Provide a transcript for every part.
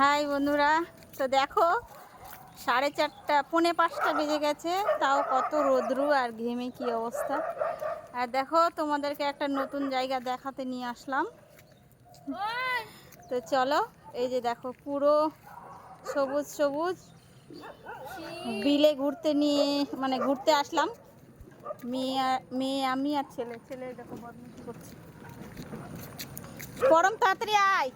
High বন্ধুরা, তো দেখো 4:30 পৌনে 5টা বেজে গেছে, তাও কত রোদ্রু আর ঘেমে কি অবস্থা। আর দেখো তোমাদেরকে একটা নতুন জায়গা দেখাতে নিয়ে আসলাম। তো চলো, এই যে দেখো পুরো সবুজ সবুজ বিলে ঘুরতে আসলাম। মেয়ে আমি আর ছেলে দেখো বদমাইশি করছে। পরম তাড়াতাড়ি আয়।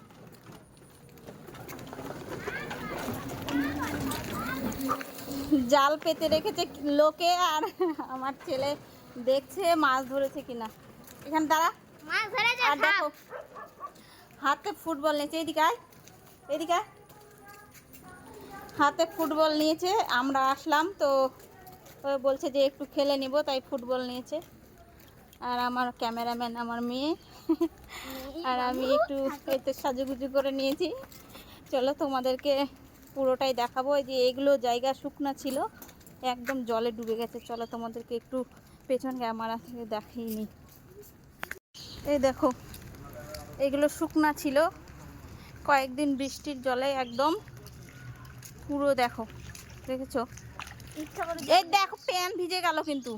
জাল পেতে রেখেছে লোকে, আর আমার ছেলে দেখছে মাছ ধরেছে কিনা। এখানে দাঁড়া। আর দেখো হাতে ফুটবল নিয়েছে, এদিকে হাতে ফুটবল নিয়েছে। আমরা আসলাম তো বলছে যে একটু খেলে নিব, তাই ফুটবল নিয়েছে। আর আমার ক্যামেরাম্যান আমার মেয়ে, আর আমি একটু এতে সাজুগুজু করে নিয়েছি। চলো তোমাদেরকে পুরোটাই দেখাবো। এই যে এগুলো জায়গা শুকনা ছিল, একদম জলে ডুবে গেছে। চলো তোমাদেরকে একটু পেছন ক্যামেরা থেকে দেখিয়ে নিই। এই দেখো এগুলো শুকনা ছিল, কয়েকদিন বৃষ্টির জলে একদম পুরো দেখেছো। এই দেখো প্যান ভিজে গেল, কিন্তু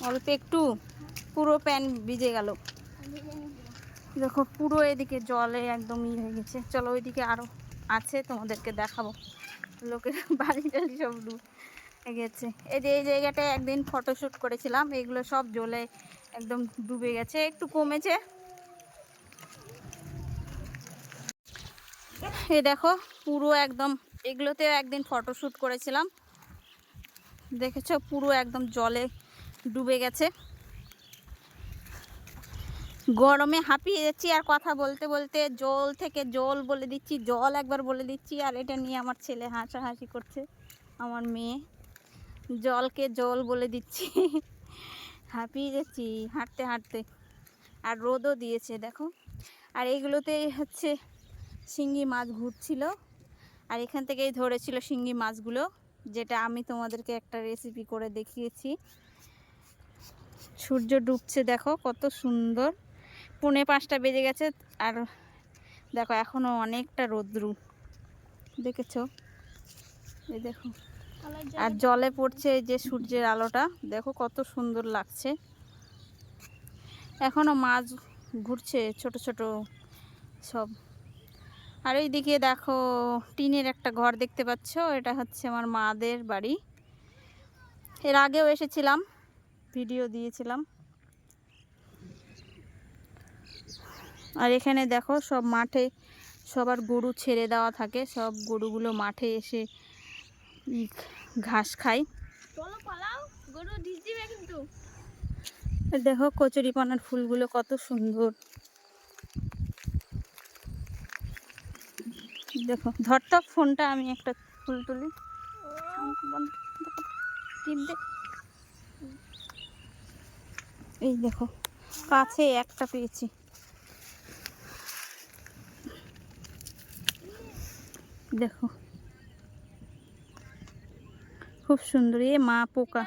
অল্প একটু পুরো প্যান ভিজে গেল। দেখো পুরো এদিকে জলে একদম হয়ে গেছে। চলো ওইদিকে আরো আছে, তোমাদেরকে দেখাবো। লোকের বাড়ি টাড়ি সব ডুবে গেছে। এই জায়গাটায় একদিন ফটোশ্যুট করেছিলাম, এগুলো সব জলে একদম ডুবে গেছে, একটু কমেছে। এই দেখো পুরো একদম, এগুলোতেও একদিন ফটোশ্যুট করেছিলাম, দেখেছো পুরো একদম জলে ডুবে গেছে। গরমে হাঁপিয়ে যাচ্ছি, আর কথা বলতে বলতে জল থেকে জল বলে দিচ্ছি, জল একবার বলে দিচ্ছি। আর এটা নিয়ে আমার ছেলে হাসাহাসি করছে, আমার মেয়ে। জলকে জল বলে দিচ্ছি, হাঁপিয়ে যাচ্ছি হাঁটতে হাঁটতে। আর রোদও দিয়েছে দেখো। আর এইগুলোতে হচ্ছে শিঙ্গি মাছ ঘুরছিল, আর এখান থেকেই ধরেছিল শিঙ্গি মাছগুলো, যেটা আমি তোমাদেরকে একটা রেসিপি করে দেখিয়েছি। সূর্য ডুবছে দেখো কত সুন্দর। পৌনে 5টা বেজে গেছে, আর দেখো এখনো অনেকটা রোদ্রু, দেখেছো। এই দেখো, আর জলে পড়ছে এই যে সূর্যের আলোটা, দেখো কত সুন্দর লাগছে। এখনো মাছ ঘুরছে ছোট ছোট সব। আর এইদিকে দেখো টিনের একটা ঘর দেখতে পাচ্ছ, এটা হচ্ছে আমার মাদের বাড়ি। এর আগেও এসেছিলাম, ভিডিও দিয়েছিলাম। আর এখানে দেখো সব মাঠে সবার গরু ছেড়ে দেওয়া থাকে, সব গরুগুলো মাঠে এসে ঘাস খায়। দেখো কচুরিপানার ফুলগুলো কত সুন্দর। দেখো ধরতো ফোনটা, আমি একটা ফুল তুলি। এই দেখো কাছে একটা পেয়েছি, দেখো খুব সুন্দর। এ মা পোকা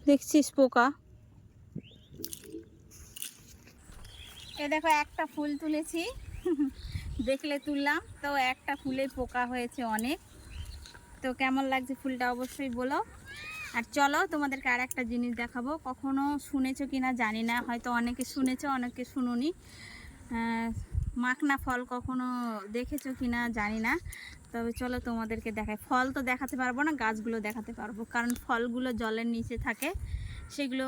দেখছিস, পোকা। এ দেখো একটা ফুল তুলেছি, দেখলে তুললাম, তো একটা ফুলে পোকা হয়েছে অনেক। তো কেমন লাগছে ফুলটা অবশ্যই বলো। আর চলো তোমাদেরকে আর একটা জিনিস দেখাবো, কখনো শুনেছো কিনা জানি না, হয়তো অনেকে শুনেছো অনেকে শুনোনি। মাখনা ফল কখনো দেখেছো কিনা জানি না, তবে চলো তোমাদেরকে দেখাই। ফল তো দেখাতে পারবো না, গাছগুলো দেখাতে পারবো, কারণ ফলগুলো জলের নিচে থাকে, সেগুলো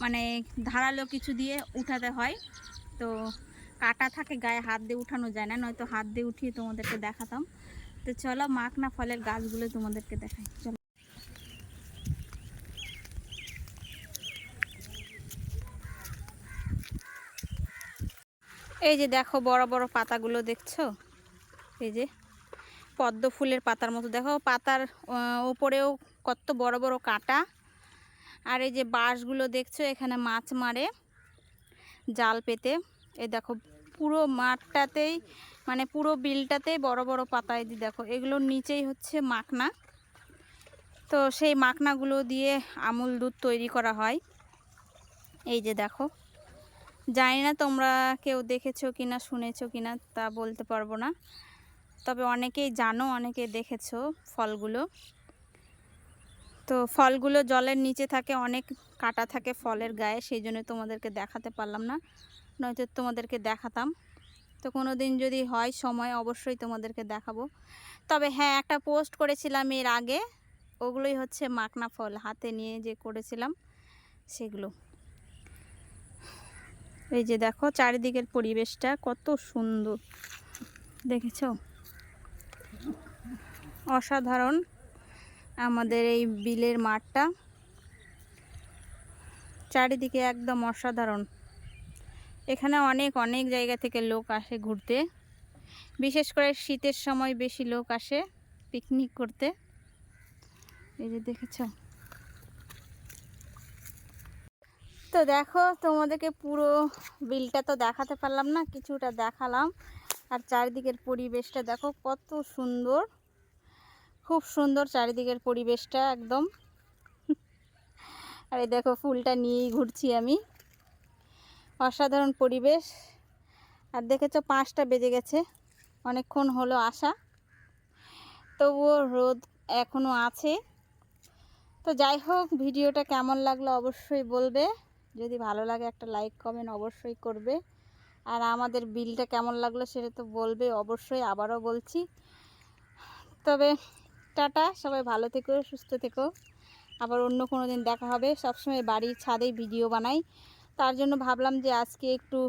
মানে ধারালো কিছু দিয়ে উঠাতে হয়। তো কাটা থাকে গায়ে, হাত দিয়ে উঠানো যায় না, নয়তো হাত দিয়ে উঠিয়ে তোমাদেরকে দেখাতাম। তো চলো মাখনা ফলের গাছগুলো তোমাদেরকে দেখাই, চলো। এই যে দেখো বড় বড় পাতাগুলো দেখছো, এই যে পদ্ম ফুলের পাতার মতো, দেখো পাতার ওপরেও কত বড় বড় কাঁটা। আর এই যে বাঁশগুলো দেখছো, এখানে মাছ মারে জাল পেতে। এই দেখো পুরো মাঠটাতেই, মানে পুরো বিলটাতেই বড় বড় পাতা। এই দেখো এগুলোর নিচেই হচ্ছে মাখনা। তো সেই মাখনাগুলো দিয়ে আমুল দুধ তৈরি করা হয়। এই যে দেখো জানি না তোমরা কেউ দেখেছো কিনা শুনেছো কিনা তা বলতে পারবো না, তবে অনেকেই জানো, অনেকে দেখেছো ফলগুলো। তো ফলগুলো জলের নিচে থাকে, অনেক কাটা থাকে ফলের গায়ে, সেই জন্য তোমাদেরকে দেখাতে পারলাম না, নয়তো তোমাদেরকে দেখাতাম। তো কোনো দিন যদি হয় সময় অবশ্যই তোমাদেরকে দেখাবো। তবে হ্যাঁ, একটা পোস্ট করেছিলাম এর আগে, ওগুলোই হচ্ছে মাখনা ফল হাতে নিয়ে যে করেছিলাম সেগুলো। এই যে দেখো চারিদিকের পরিবেশটা কত সুন্দর, দেখেছো? অসাধারণ আমাদের এই বিলের মাঠটা, চারিদিকে একদম অসাধারণ। এখানে অনেক অনেক জায়গা থেকে লোক আসে ঘুরতে, বিশেষ করে শীতের সময় বেশি লোক আসে পিকনিক করতে। এই যে দেখেছো? তো দেখো, তোমাদেরকে পুরো বিলটা তো দেখাতে পারলাম না, কিছুটা দেখালাম। আর চারিদিকের পরিবেশটা দেখো কত সুন্দর, খুব সুন্দর চারিদিকের পরিবেশটা একদম। আর এই দেখো ফুলটা নিয়েই ঘুরছি আমি, অসাধারণ পরিবেশ। আর দেখেছো 5টা বেজে গেছে, অনেকক্ষণ হলো আসা, তবুও রোদ এখনও আছে। তো যাই হোক, ভিডিওটা কেমন লাগলো অবশ্যই বলবে, যদি ভালো লাগে একটা লাইক কমেন্ট অবশ্যই করবে। আর আমাদের বিলটা কেমন লাগলো সেটা তো বলবে অবশ্যই, আবারও বলছি। তবে টাটা, সবাই ভালো থেকো, সুস্থ থেকো। আবার অন্য কোনো দিন দেখা হবে। সবসময় বাড়ির ছাদে ভিডিও বানাই, তার জন্য ভাবলাম যে আজকে একটু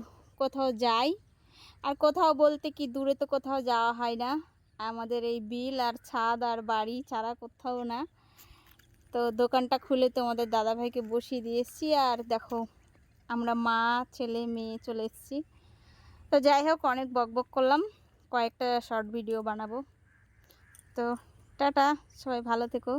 কোথাও যাই। আর কোথাও বলতে কি, দূরে তো কোথাও যাওয়া হয় না, আমাদের এই বিল আর ছাদ আর বাড়ি ছাড়া কোথাও না। তো দোকানটা খুলে তোমাদের দাদাভাইকে বসিয়ে দিয়ে এসেছি, আর দেখো আমরা মা ছেলে মেয়ে চলে এসেছি। তো যাই হোক, অনেক বকবক করলাম, কয়েকটা শর্ট ভিডিও বানাবো। তো টাটা, সবাই ভালো থেকো।